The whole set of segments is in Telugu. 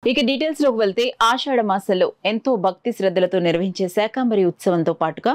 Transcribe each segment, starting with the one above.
ఇక డీటెయిల్స్ లోకి వెళ్తే ఆషాఢ మాసంలో ఎంతో భక్తి శ్రద్ధలతో నిర్వహించే శాకంబరి ఉత్సవంతో పాటుగా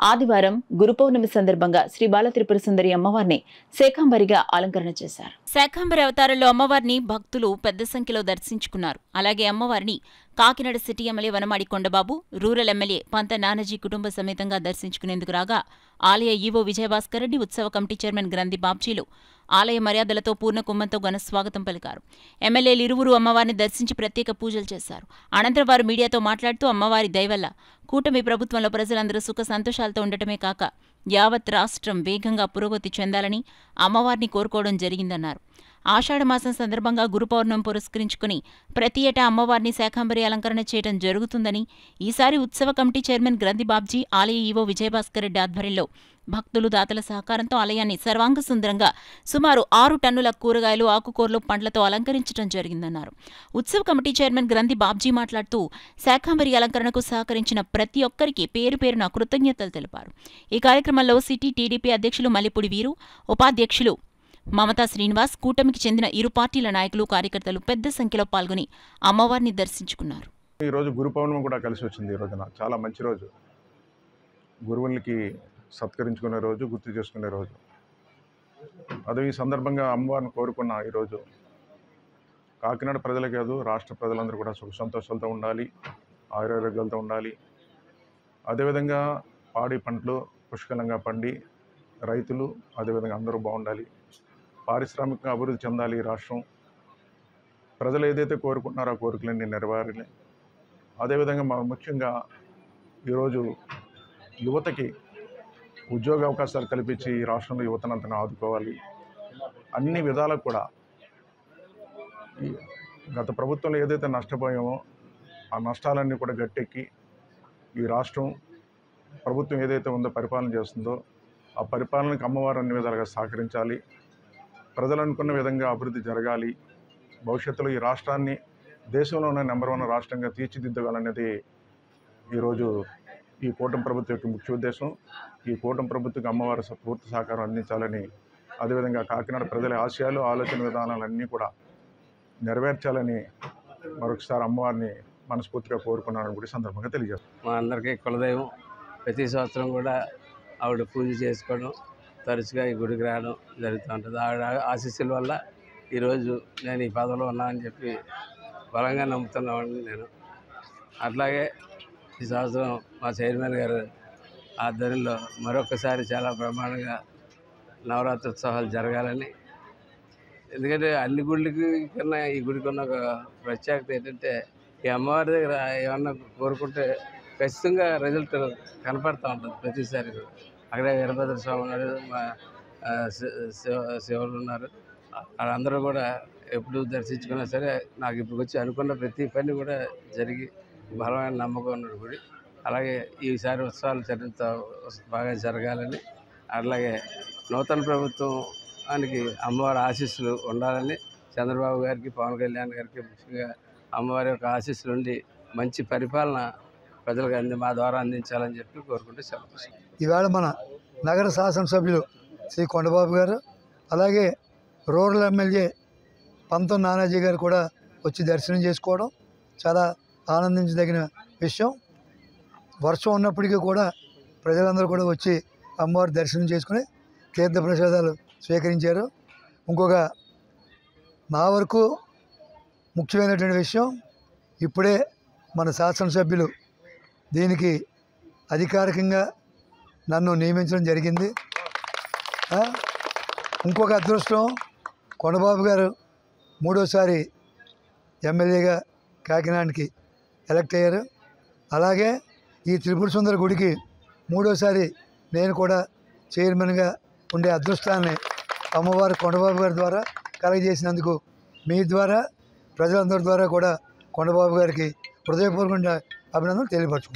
ఆదివారం గురు పౌర్ణమి సందర్భంగా శ్రీ బాల త్రిపుర సుందరి అమ్మవారిని శాకంబరిగా అలంకరణ చేశారు. శాకంబరి అవతారంలో అమ్మవారిని భక్తులు పెద్ద సంఖ్యలో దర్శించుకున్నారు. అలాగే అమ్మవారిని Kakinada city MLA Vanamadi Kondababu, rural MLA Pantham Nanaji కుటుంబ సమేతంగా దర్శించుకునేందుకు రాగా ఆలయ ఈవో విజయభాస్కర్ రెడ్డి, ఉత్సవ కమిటీ చైర్మన్ గ్రంథి బాబ్జీలు ఆలయ మర్యాదలతో పూర్ణ కుంభంతో ఘన స్వాగతం పలికారు. ఎమ్మెల్యేలు ఇరువురు అమ్మవారిని దర్శించి ప్రత్యేక పూజలు చేశారు. అనంతరం వారు మీడియాతో మాట్లాడుతూ అమ్మవారి దయవల్ల కూటమి ప్రభుత్వంలో ప్రజలందరూ సుఖ సంతోషాలతో ఉండటమే కాక యావత్ రాష్ట్రం వేగంగా పురోగతి చెందాలని అమ్మవారిని కోరుకోవడం జరిగిందన్నారు. ఆషాఢమాసం సందర్భంగా గురు పౌర్ణమి పురస్కరించుకుని ప్రతి ఏటా అమ్మవారిని శాకంబరి అలంకరణ చేయడం జరుగుతుందని, ఈసారి ఉత్సవ కమిటీ చైర్మన్ గ్రంథి బాబ్జీ, ఆలయ ఈవో విజయభాస్కర్ రెడ్డి ఆధ్వర్యంలో భక్తులు, దాతల సహకారంతో ఆలయాన్ని సర్వాంగ సుందరంగా సుమారు 6 టన్నుల కూరగాయలు, ఆకుకూరలు, పండ్లతో అలంకరించడం జరిగిందన్నారు. ఉత్సవ కమిటీ చైర్మన్ గ్రంథి బాబ్జీ మాట్లాడుతూ శాకంబరి అలంకరణకు సహకరించిన ప్రతి ఒక్కరికి పేరు పేరున కృతజ్ఞతలు తెలిపారు. ఈ కార్యక్రమంలో సిటీ టీడీపీ అధ్యక్షులు మల్లిపూడి వీరు, ఉపాధ్యక్షులు మమతా శ్రీనివాస్, కూటమికి చెందిన ఇరు పార్టీల నాయకులు, కార్యకర్తలు పెద్ద సంఖ్యలో పాల్గొని అమ్మవారిని దర్శించుకున్నారు. ఈ రోజు గురు పౌర్ణమి కూడా కలిసి వచ్చింది. ఈ రోజున చాలా మంచి రోజు, గురువులకి సత్కరించుకునే రోజు, గుర్తు చేసుకునే రోజు. అదే ఈ సందర్భంగా అమ్మవారిని కోరుకున్న ఈరోజు కాకినాడ ప్రజలే కాదు, రాష్ట్ర ప్రజలందరూ కూడా సుఖ సంతోషాలతో ఉండాలి, ఆయురారోగ్యాలతో ఉండాలి. అదేవిధంగా పాడి పంటలు పుష్కలంగా పండి రైతులు అదేవిధంగా అందరూ బాగుండాలి, పారిశ్రామికంగా అభివృద్ధి చెందాలి ఈ రాష్ట్రం. ప్రజలు ఏదైతే కోరుకుంటున్నారో ఆ కోరికలన్నీ నెరవేరాలి. అదేవిధంగా ముఖ్యంగా ఈరోజు యువతకి ఉద్యోగ అవకాశాలు కల్పించి ఈ రాష్ట్రంలో యువతనంతగా ఆదుకోవాలి. అన్ని విధాలకు కూడా ఈ గత ప్రభుత్వంలో ఏదైతే నష్టపోయామో ఆ నష్టాలన్నీ కూడా గట్టెక్కి ఈ రాష్ట్రం ప్రభుత్వం ఏదైతే ఉందో పరిపాలన చేస్తుందో ఆ పరిపాలనకు అమ్మవారు అన్ని విధాలుగా సహకరించాలి. ప్రజలు అనుకున్న విధంగా అభివృద్ధి జరగాలి. భవిష్యత్తులో ఈ రాష్ట్రాన్ని దేశంలోనే నెంబర్ 1 రాష్ట్రంగా తీర్చిదిద్దగాలనేది ఈరోజు ఈ కూటమి ప్రభుత్వం యొక్క ముఖ్య ఉద్దేశం. ఈ కూటమి ప్రభుత్వకి అమ్మవారి పూర్తి సహకారం అందించాలని, అదేవిధంగా కాకినాడ ప్రజల ఆశయాలు, ఆలోచన విధానాలన్నీ కూడా నెరవేర్చాలని మరొకసారి అమ్మవారిని మనస్ఫూర్తిగా కోరుకున్నానని కూడా సందర్భంగా తెలియజేస్తాను. మా అందరికీ కులదైవం. ప్రతి సంవత్సరం కూడా ఆవిడ పూజ చేసుకోవడం, తరచుగా ఈ గుడికి రావడం జరుగుతూ ఉంటుంది. ఆవిడ ఆశీస్సుల వల్ల ఈరోజు నేను ఈ పదవిలో ఉన్నానని చెప్పి బలంగా నమ్ముతున్నామని నేను. అట్లాగే ఈ సంవత్సరం మా చైర్మన్ గారు ఆధ్వర్యంలో మరొకసారి చాలా బ్రహ్మాండంగా నవరాత్రి ఉత్సవాలు జరగాలని. ఎందుకంటే అన్ని గుళ్ళకి కన్నా ఈ గుడికి ఉన్న ఒక ప్రత్యేకత ఏంటంటే, ఈ అమ్మవారి దగ్గర ఏమన్నా కోరుకుంటే ఖచ్చితంగా రిజల్ట్ కనపడుతూ ఉంటుంది ప్రతిసారి. అక్కడే వీరభద్ర స్వామి ఉన్నారు, మా శివులు ఉన్నారు. వాళ్ళందరూ కూడా ఎప్పుడు దర్శించుకున్నా సరే నాకు ఇప్పుడు వచ్చి అనుకున్న ప్రతి పని కూడా జరిగి బలమైన నమ్మకం ఉన్న గుడి. అలాగే ఈసారి ఉత్సవాలు చరిత్ర బాగా జరగాలని, అలాగే నూతన ప్రభుత్వానికి అమ్మవారి ఆశీస్సులు ఉండాలని, చంద్రబాబు గారికి, పవన్ కళ్యాణ్ గారికి ముఖ్యంగా అమ్మవారి యొక్క ఆశీస్సులు ఉండి మంచి పరిపాలన ప్రజలకు మా ద్వారా అందించాలని చెప్పి కోరుకుంటే సెలవు. ఈవేళ మన నగర శాసనసభ్యులు శ్రీ కొండబాబు గారు, అలాగే రూరల్ ఎమ్మెల్యే పంత నానాజీ గారు కూడా వచ్చి దర్శనం చేసుకోవడం చాలా ఆనందించదగిన విషయం. వర్షం ఉన్నప్పటికీ కూడా ప్రజలందరూ కూడా వచ్చి అమ్మవారి దర్శనం చేసుకుని తీర్థ ప్రసాదాలు స్వీకరించారు. ఇంకొక నా వరకు ముఖ్యమైనటువంటి విషయం, ఇప్పుడే మన శాసనసభ్యులు దీనికి అధికారికంగా నన్ను నియమించడం జరిగింది. ఇంకొక అదృష్టం, కొండబాబు గారు 3వసారి ఎమ్మెల్యేగా కాకినాడకి ఎలక్ట్ అయ్యారు. అలాగే ఈ త్రిపుర సుందర గుడికి 3వసారి నేను కూడా చైర్మన్గా ఉండే అదృష్టాన్ని అమ్మవారు కొండబాబు గారి ద్వారా కలగజేసినందుకు మీ ద్వారా, ప్రజలందరి ద్వారా కూడా కొండబాబు గారికి హృదయపూర్వకంగా అభినందనలు తెలియపరచుకుంటున్నాను.